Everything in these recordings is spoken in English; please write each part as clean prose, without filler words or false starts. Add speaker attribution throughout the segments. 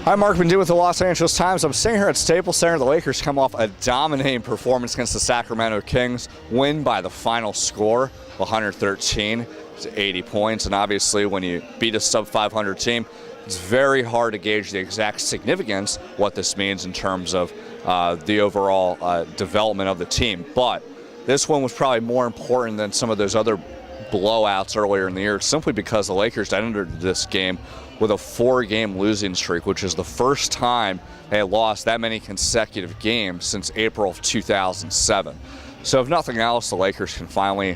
Speaker 1: Hi, Mark Bendu with the Los Angeles Times. I'm sitting here at Staples Center. The Lakers come off a dominating performance against the Sacramento Kings, win by the final score, 113 to 80 points. And obviously, when you beat a sub-500 team, it's very hard to gauge the exact significance, what this means in terms of the overall development of the team. But this one was probably more important than some of those other blowouts earlier in the year, simply because the Lakers entered this game with a 4-game losing streak, which is the first time they had lost that many consecutive games since April of 2007. So if nothing else, the Lakers can finally,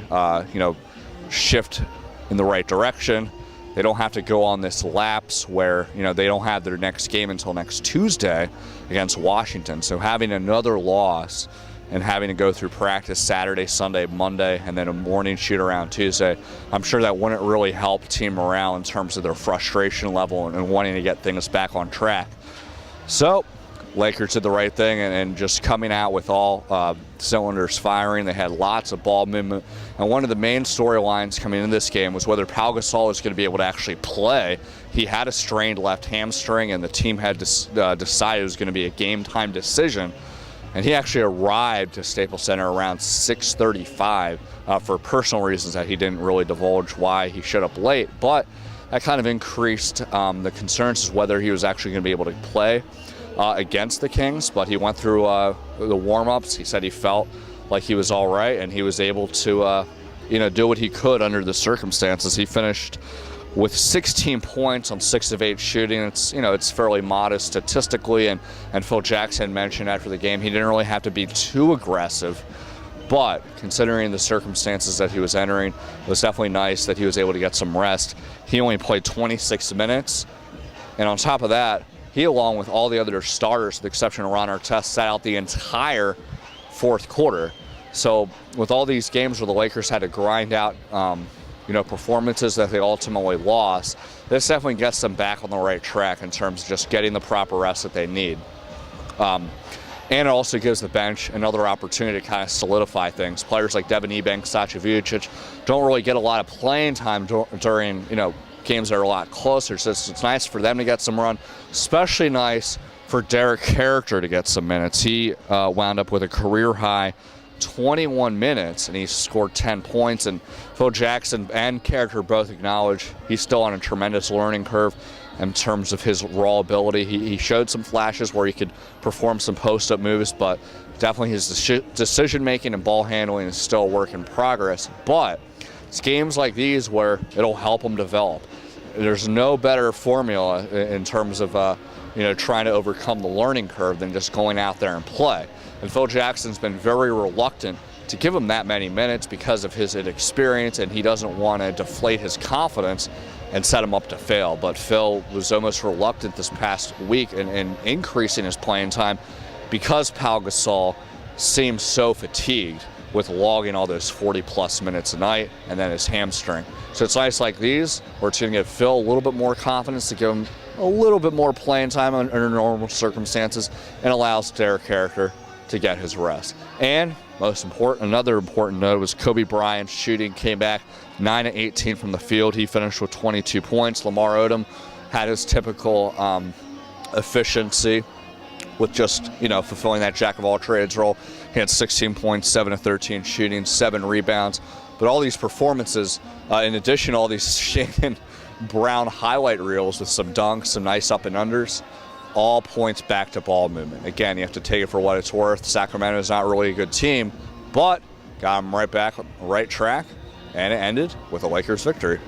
Speaker 1: shift in the right direction. They don't have to go on this lapse where, they don't have their next game until next Tuesday against Washington. So having another loss and having to go through practice Saturday, Sunday, Monday, and then a morning shoot around Tuesday, I'm sure that wouldn't really help team morale in terms of their frustration level and wanting to get things back on track. So Lakers did the right thing and just coming out with all cylinders firing. They had lots of ball movement. And one of the main storylines coming into this game was whether Pau Gasol was going to be able to actually play. He had a strained left hamstring, and the team had decided it was going to be a game-time decision. And he actually arrived to Staples Center around 6:35 for personal reasons that he didn't really divulge why he showed up late. But that kind of increased the concerns as whether he was actually going to be able to play against the Kings. But he went through the warm-ups. He said he felt like he was all right, and he was able to do what he could under the circumstances. He finished with 16 points on 6 of 8 shooting. It's fairly modest statistically, and Phil Jackson mentioned after the game he didn't really have to be too aggressive, but considering the circumstances that he was entering, it was definitely nice that he was able to get some rest. He only played 26 minutes, and on top of that, he, along with all the other starters, with the exception of Ron Artest, sat out the entire fourth quarter. So with all these games where the Lakers had to grind out performances that they ultimately lost, this definitely gets them back on the right track in terms of just getting the proper rest that they need. And it also gives the bench another opportunity to kind of solidify things. Players like Devin Ebanks, Sacha Vujic don't really get a lot of playing time during games that are a lot closer. So it's nice for them to get some run, especially nice for Derek Character to get some minutes. He wound up with a career high 21 minutes, and he scored 10 points. And Phil Jackson and Character both acknowledge he's still on a tremendous learning curve in terms of his raw ability. He showed some flashes where he could perform some post-up moves, but definitely his decision-making and ball handling is still a work in progress. But it's games like these where it'll help him develop. There's no better formula in terms of trying to overcome the learning curve than just going out there and play. And Phil Jackson's been very reluctant to give him that many minutes because of his inexperience, and he doesn't want to deflate his confidence and set him up to fail. But Phil was almost reluctant this past week in increasing his playing time because Pau Gasol seemed so fatigued with logging all those 40-plus minutes a night and then his hamstring. So it's nice like these where it's going to give Phil a little bit more confidence to give him a little bit more playing time under normal circumstances, and allows Derek Character to get his rest. And another important note was Kobe Bryant's shooting came back 9 of 18 from the field. He finished with 22 points. Lamar Odom had his typical efficiency with just fulfilling that jack of all trades role. He had 16 points, 7 of 13 shooting, 7 rebounds. But all these performances, in addition to all these Shannon Brown highlight reels with some dunks, some nice up and unders, all points back to ball movement. Again, you have to take it for what it's worth. Sacramento is not really a good team, but got them right back on the right track, and it ended with a Lakers victory.